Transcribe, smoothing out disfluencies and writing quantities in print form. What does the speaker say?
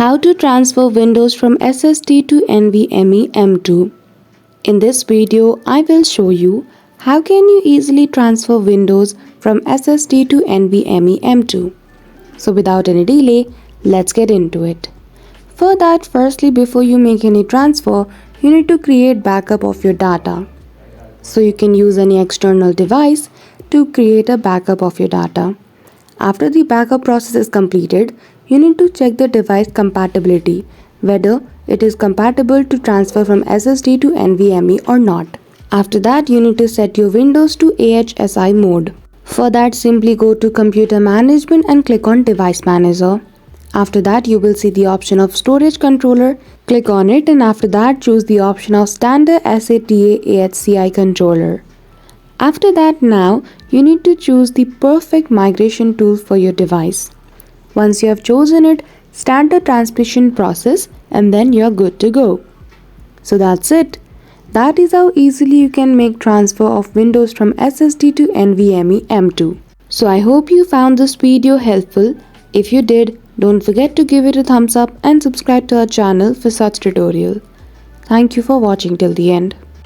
How to transfer Windows from SSD to NVMe M.2. In this video, I will show you how can you easily transfer Windows from SSD to NVMe M.2. So without any delay, let's get into it. For that, firstly, before you make any transfer, you need to create backup of your data. So you can use any external device to create a backup of your data. After the backup process is completed, you need to check the device compatibility, whether it is compatible to transfer from SSD to NVMe or not. After that, you need to set your Windows to AHSI mode. For that, simply go to Computer Management and click on Device Manager. After that, you will see the option of Storage Controller. Click on it, and after that, choose the option of Standard SATA AHCI Controller. After that, now you need to choose the perfect migration tool for your device. Once you have chosen it, start the transmission process and then you're good to go. So that's it. That is how easily you can make transfer of Windows from SSD to NVMe M.2. So I hope you found this video helpful. If you did, don't forget to give it a thumbs up and subscribe to our channel for such tutorial. Thank you for watching till the end.